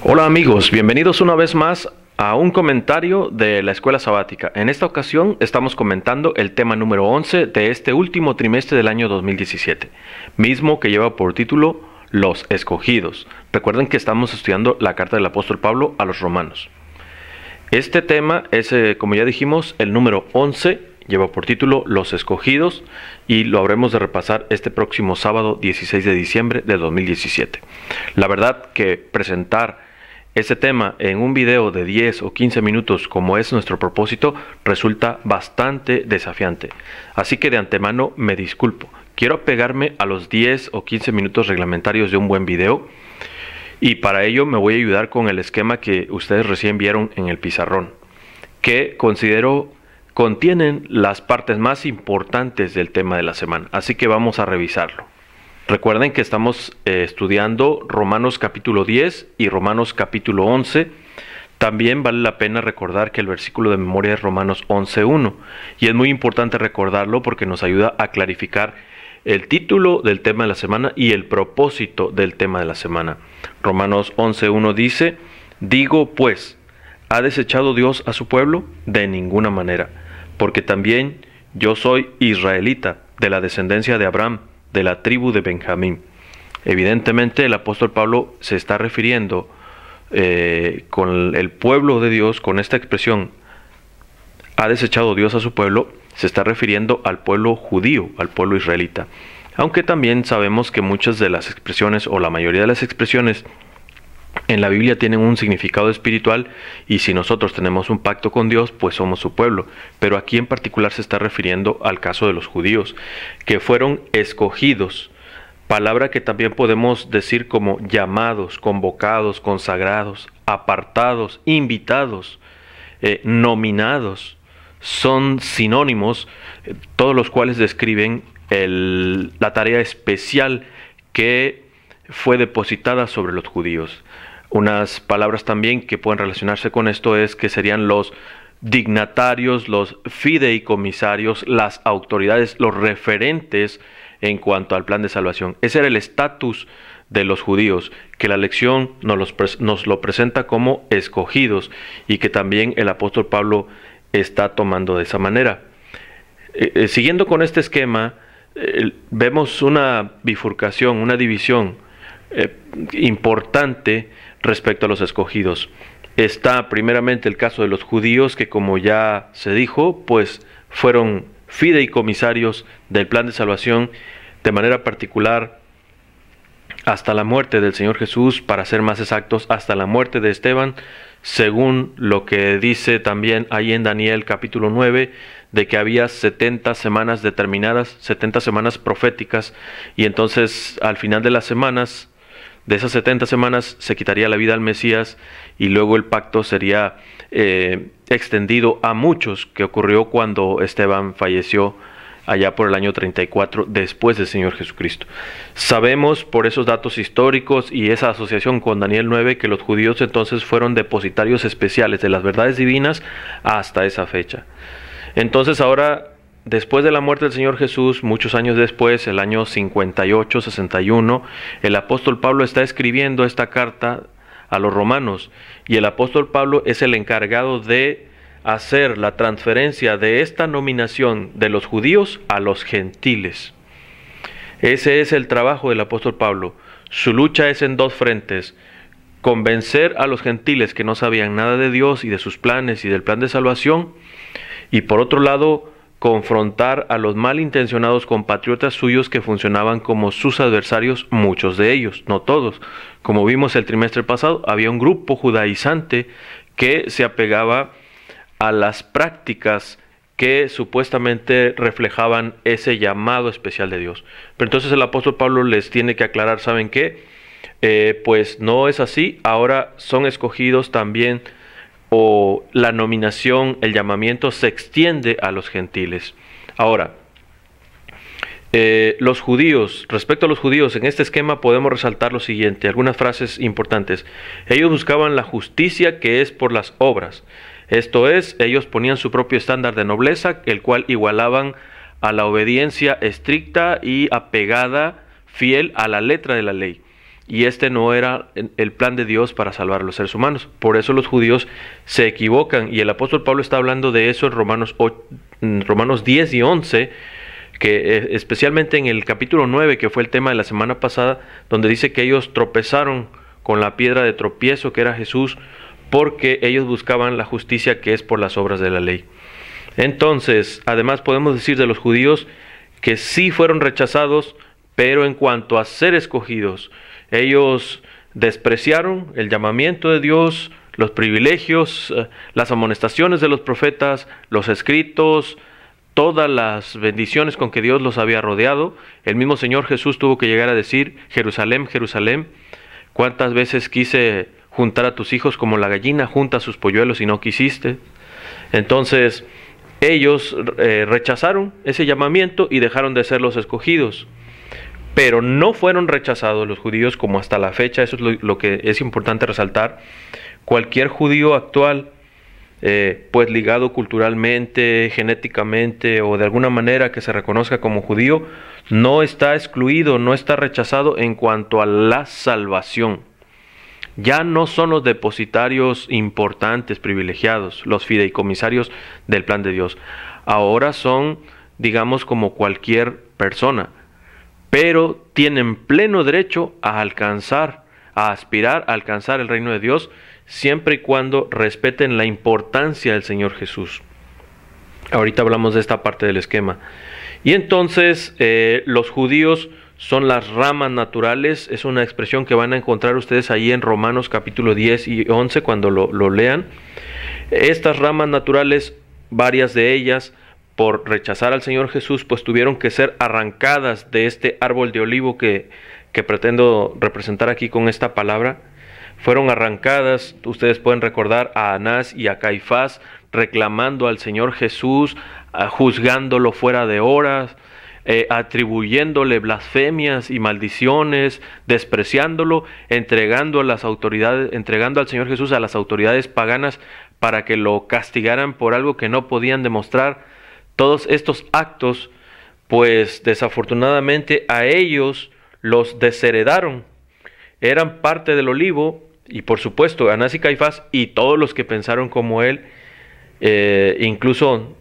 Hola amigos, bienvenidos una vez más a un comentario de la Escuela Sabática. En esta ocasión estamos comentando el tema número 11 de este último trimestre del año 2017, mismo que lleva por título Los Escogidos. Recuerden que estamos estudiando la carta del apóstol Pablo a los romanos. Este tema es, como ya dijimos, el número 11, lleva por título Los Escogidos y lo habremos de repasar este próximo sábado 16 de diciembre de 2017. La verdad que presentar este tema en un video de 10 o 15 minutos, como es nuestro propósito, resulta bastante desafiante. Así que de antemano me disculpo. Quiero apegarme a los 10 o 15 minutos reglamentarios de un buen video y para ello me voy a ayudar con el esquema que ustedes recién vieron en el pizarrón, que considero contienen las partes más importantes del tema de la semana. Así que vamos a revisarlo. Recuerden que estamos estudiando Romanos capítulo 10 y Romanos capítulo 11. También vale la pena recordar que el versículo de memoria es Romanos 11:1. Y es muy importante recordarlo porque nos ayuda a clarificar el título del tema de la semana y el propósito del tema de la semana. Romanos 11:1 dice: digo pues, ¿ha desechado Dios a su pueblo? De ninguna manera, porque también yo soy israelita, de la descendencia de Abraham, de la tribu de Benjamín. Evidentemente el apóstol Pablo se está refiriendo con el pueblo de Dios, con esta expresión, ha desechado Dios a su pueblo, se está refiriendo al pueblo judío, al pueblo israelita. Aunque también sabemos que muchas de las expresiones, o la mayoría de las expresiones en la Biblia tienen un significado espiritual, y si nosotros tenemos un pacto con Dios, pues somos su pueblo. Pero aquí en particular se está refiriendo al caso de los judíos, que fueron escogidos, palabra que también podemos decir como llamados, convocados, consagrados, apartados, invitados, nominados. Son sinónimos, todos los cuales describen la tarea especial que fue depositada sobre los judíos. Unas palabras también que pueden relacionarse con esto es que serían los dignatarios, los fideicomisarios, las autoridades, los referentes en cuanto al plan de salvación. Ese era el estatus de los judíos, que la lección nos lo presenta como escogidos y que también el apóstol Pablo está tomando de esa manera. Siguiendo con este esquema, vemos una bifurcación, una división importante respecto a los escogidos. Está primeramente el caso de los judíos, que como ya se dijo, pues fueron fideicomisarios del plan de salvación, de manera particular hasta la muerte del Señor Jesús, para ser más exactos, hasta la muerte de Esteban, según lo que dice también ahí en Daniel capítulo 9, de que había 70 semanas determinadas, 70 semanas proféticas, y entonces al final de las semanas, de esas 70 semanas, se quitaría la vida al Mesías y luego el pacto sería extendido a muchos, que ocurrió cuando Esteban falleció allá por el año 34 después del Señor Jesucristo. Sabemos por esos datos históricos y esa asociación con Daniel 9 que los judíos entonces fueron depositarios especiales de las verdades divinas hasta esa fecha. Entonces ahora, después de la muerte del Señor Jesús, muchos años después, el año 58, 61, el apóstol Pablo está escribiendo esta carta a los romanos, y el apóstol Pablo es el encargado de hacer la transferencia de esta nominación de los judíos a los gentiles. Ese es el trabajo del apóstol Pablo. Su lucha es en dos frentes: convencer a los gentiles que no sabían nada de Dios y de sus planes y del plan de salvación, y por otro lado, confrontar a los malintencionados compatriotas suyos que funcionaban como sus adversarios, muchos de ellos, no todos. Como vimos el trimestre pasado, había un grupo judaizante que se apegaba a las prácticas que supuestamente reflejaban ese llamado especial de Dios. Pero entonces el apóstol Pablo les tiene que aclarar, ¿saben qué? Pues no es así, ahora son escogidos también, o la nominación, el llamamiento se extiende a los gentiles. Ahora, los judíos, respecto a los judíos, en este esquema podemos resaltar lo siguiente, algunas frases importantes. Ellos buscaban la justicia que es por las obras. Esto es, ellos ponían su propio estándar de nobleza, el cual igualaban a la obediencia estricta y apegada, fiel a la letra de la ley. y este no era el plan de Dios para salvar a los seres humanos. Por eso los judíos se equivocan, y el apóstol Pablo está hablando de eso en Romanos 10 y 11, que especialmente en el capítulo 9, que fue el tema de la semana pasada, donde dice que ellos tropezaron con la piedra de tropiezo que era Jesús, porque ellos buscaban la justicia que es por las obras de la ley. Entonces, además podemos decir de los judíos que sí fueron rechazados, pero en cuanto a ser escogidos, ellos despreciaron el llamamiento de Dios, los privilegios, las amonestaciones de los profetas, los escritos, todas las bendiciones con que Dios los había rodeado. El mismo Señor Jesús tuvo que llegar a decir: Jerusalén, Jerusalén, ¿cuántas veces quise juntar a tus hijos como la gallina junta sus polluelos y no quisiste? Entonces, ellos rechazaron ese llamamiento y dejaron de ser los escogidos. Pero no fueron rechazados los judíos como hasta la fecha. Eso es lo que es importante resaltar. Cualquier judío actual, pues ligado culturalmente, genéticamente o de alguna manera que se reconozca como judío, no está excluido, no está rechazado en cuanto a la salvación. Ya no son los depositarios importantes, privilegiados, los fideicomisarios del plan de Dios. Ahora son, digamos, como cualquier persona, pero tienen pleno derecho a aspirar a alcanzar el reino de Dios, siempre y cuando respeten la importancia del Señor Jesús. Ahorita hablamos de esta parte del esquema. Y entonces los judíos son las ramas naturales. Es una expresión que van a encontrar ustedes ahí en Romanos capítulo 10 y 11 cuando lo lean. Estas ramas naturales, varias de ellas, por rechazar al Señor Jesús, pues tuvieron que ser arrancadas de este árbol de olivo que pretendo representar aquí con esta palabra. Fueron arrancadas. Ustedes pueden recordar a Anás y a Caifás reclamando al Señor Jesús, juzgándolo fuera de horas, atribuyéndole blasfemias y maldiciones, despreciándolo, entregando al Señor Jesús a las autoridades paganas para que lo castigaran por algo que no podían demostrar. Todos estos actos, pues desafortunadamente a ellos los desheredaron. Eran parte del olivo, y por supuesto Anás y Caifás y todos los que pensaron como él, incluso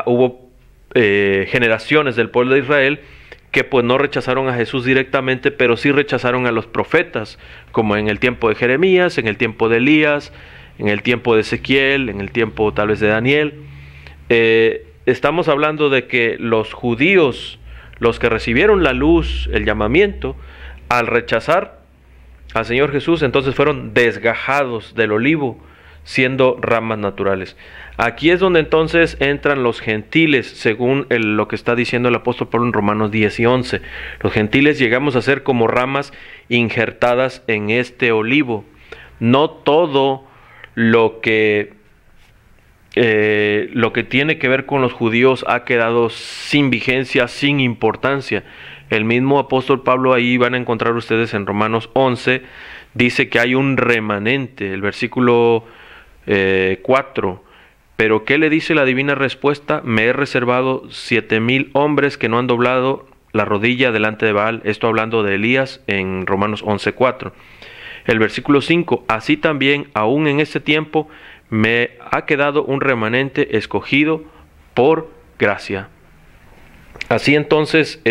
hubo generaciones del pueblo de Israel que pues no rechazaron a Jesús directamente, pero sí rechazaron a los profetas, como en el tiempo de Jeremías, en el tiempo de Elías, en el tiempo de Ezequiel, en el tiempo tal vez de Daniel. Estamos hablando de que los judíos, los que recibieron la luz, el llamamiento, al rechazar al Señor Jesús, entonces fueron desgajados del olivo, siendo ramas naturales. Aquí es donde entonces entran los gentiles, según lo que está diciendo el apóstol Pablo en Romanos 10 y 11. Los gentiles llegamos a ser como ramas injertadas en este olivo. No todo lo que tiene que ver con los judíos ha quedado sin vigencia, sin importancia. El mismo apóstol Pablo, ahí van a encontrar ustedes en Romanos 11, dice que hay un remanente, el versículo 4. Pero ¿qué le dice la divina respuesta? Me he reservado 7,000 hombres que no han doblado la rodilla delante de Baal. Esto hablando de Elías en Romanos 11:4. El versículo 5, así también, aún en este tiempo, me ha quedado un remanente escogido por gracia. Así entonces,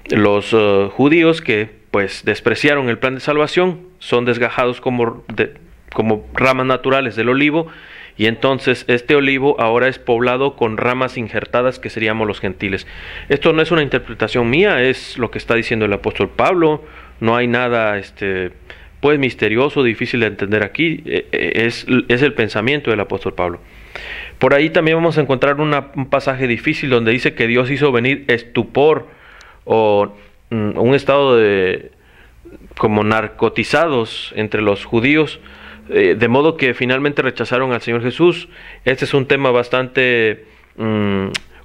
los judíos que pues despreciaron el plan de salvación son desgajados como ramas naturales del olivo, y entonces este olivo ahora es poblado con ramas injertadas que seríamos los gentiles. Esto no es una interpretación mía, es lo que está diciendo el apóstol Pablo. No hay nada pues misterioso, difícil de entender aquí. Es el pensamiento del apóstol Pablo. Por ahí también vamos a encontrar un pasaje difícil donde dice que Dios hizo venir estupor o un estado de como narcotizados entre los judíos, de modo que finalmente rechazaron al Señor Jesús. Este es un tema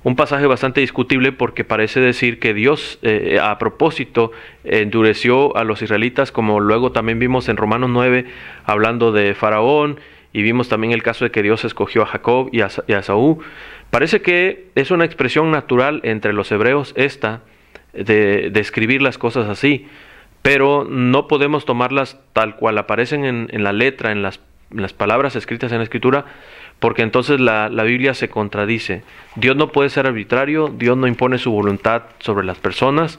un pasaje bastante discutible, porque parece decir que Dios a propósito endureció a los israelitas, como luego también vimos en Romanos 9 hablando de Faraón, y vimos también el caso de que Dios escogió a Jacob y a Esaú. Parece que es una expresión natural entre los hebreos de escribir las cosas así, pero no podemos tomarlas tal cual aparecen en la letra, en las palabras escritas en la Escritura, porque entonces la Biblia se contradice. Dios no puede ser arbitrario, Dios no impone su voluntad sobre las personas.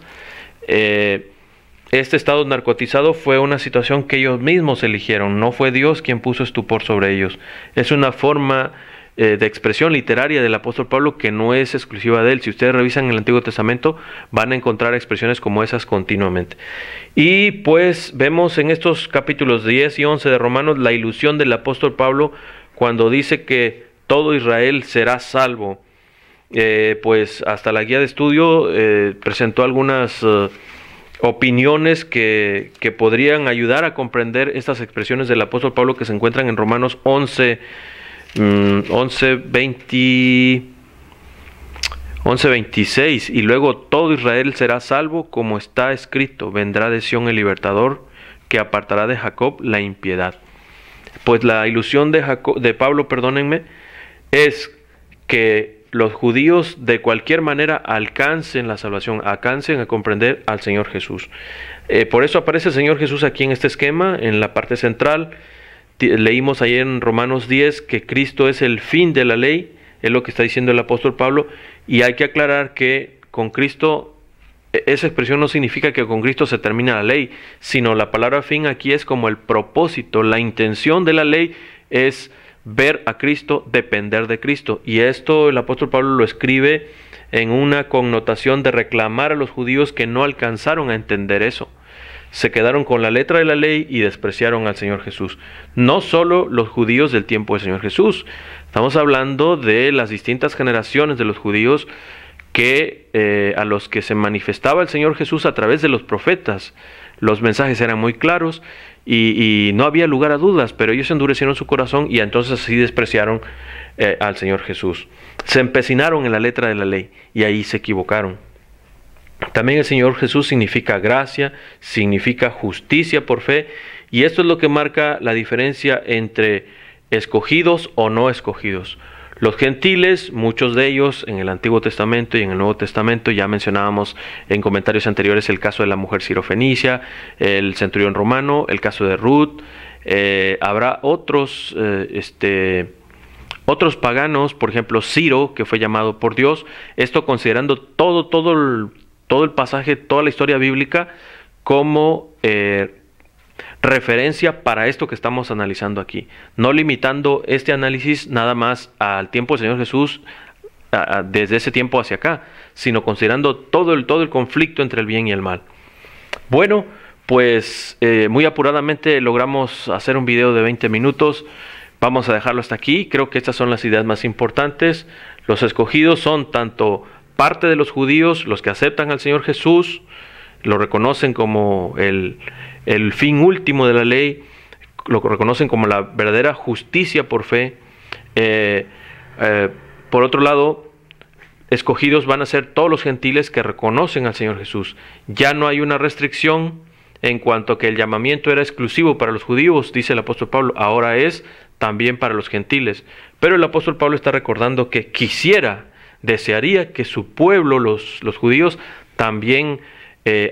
Este estado narcotizado fue una situación que ellos mismos eligieron, no fue Dios quien puso estupor sobre ellos. Es una forma de expresión literaria del apóstol Pablo que no es exclusiva de él. Si ustedes revisan el Antiguo Testamento van a encontrar expresiones como esas continuamente. Y pues vemos en estos capítulos 10 y 11 de Romanos la ilusión del apóstol Pablo cuando dice que todo Israel será salvo. Pues hasta la guía de estudio presentó algunas opiniones que podrían ayudar a comprender estas expresiones del apóstol Pablo que se encuentran en Romanos 11:26, y luego todo Israel será salvo, como está escrito, vendrá de Sión el libertador, que apartará de Jacob la impiedad. Pues la ilusión de Pablo, perdónenme, es que los judíos de cualquier manera alcancen la salvación, alcancen a comprender al Señor Jesús. Por eso aparece el Señor Jesús aquí en este esquema, en la parte central. Leímos ayer en Romanos 10 que Cristo es el fin de la ley, es lo que está diciendo el apóstol Pablo, y hay que aclarar que con Cristo, esa expresión no significa que con Cristo se termina la ley, sino la palabra fin aquí es como el propósito, la intención de la ley es ver a Cristo, depender de Cristo, y esto el apóstol Pablo lo escribe en una connotación de reclamar a los judíos que no alcanzaron a entender eso. Se quedaron con la letra de la ley y despreciaron al Señor Jesús. No solo los judíos del tiempo del Señor Jesús, estamos hablando de las distintas generaciones de los judíos que a los que se manifestaba el Señor Jesús a través de los profetas. Los mensajes eran muy claros y no había lugar a dudas, pero ellos endurecieron su corazón y entonces así despreciaron al Señor Jesús. Se empecinaron en la letra de la ley y ahí se equivocaron. También el Señor Jesús significa gracia, significa justicia por fe, y esto es lo que marca la diferencia entre escogidos o no escogidos. Los gentiles, muchos de ellos en el Antiguo Testamento y en el Nuevo Testamento, ya mencionábamos en comentarios anteriores el caso de la mujer sirofenicia, el centurión romano, el caso de Ruth. Habrá otros paganos, por ejemplo Ciro, que fue llamado por Dios, esto considerando todo el pasaje, toda la historia bíblica como referencia para esto que estamos analizando aquí, no limitando este análisis nada más al tiempo del Señor Jesús, desde ese tiempo hacia acá, sino considerando todo el conflicto entre el bien y el mal. Bueno, pues muy apuradamente logramos hacer un video de 20 minutos, vamos a dejarlo hasta aquí. Creo que estas son las ideas más importantes. Los escogidos son tanto parte de los judíos, los que aceptan al Señor Jesús, lo reconocen como el fin último de la ley, lo reconocen como la verdadera justicia por fe. Por otro lado, escogidos van a ser todos los gentiles que reconocen al Señor Jesús. Ya no hay una restricción en cuanto a que el llamamiento era exclusivo para los judíos, dice el apóstol Pablo, ahora es también para los gentiles. Pero el apóstol Pablo está recordando que desearía que su pueblo, los judíos, también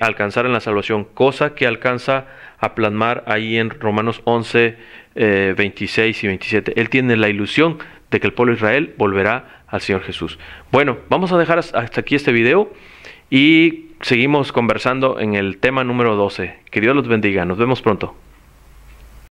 alcanzaran la salvación, cosa que alcanza a plasmar ahí en Romanos 11, 26 y 27. Él tiene la ilusión de que el pueblo de Israel volverá al Señor Jesús. Bueno, vamos a dejar hasta aquí este video y seguimos conversando en el tema número 12. Que Dios los bendiga. Nos vemos pronto.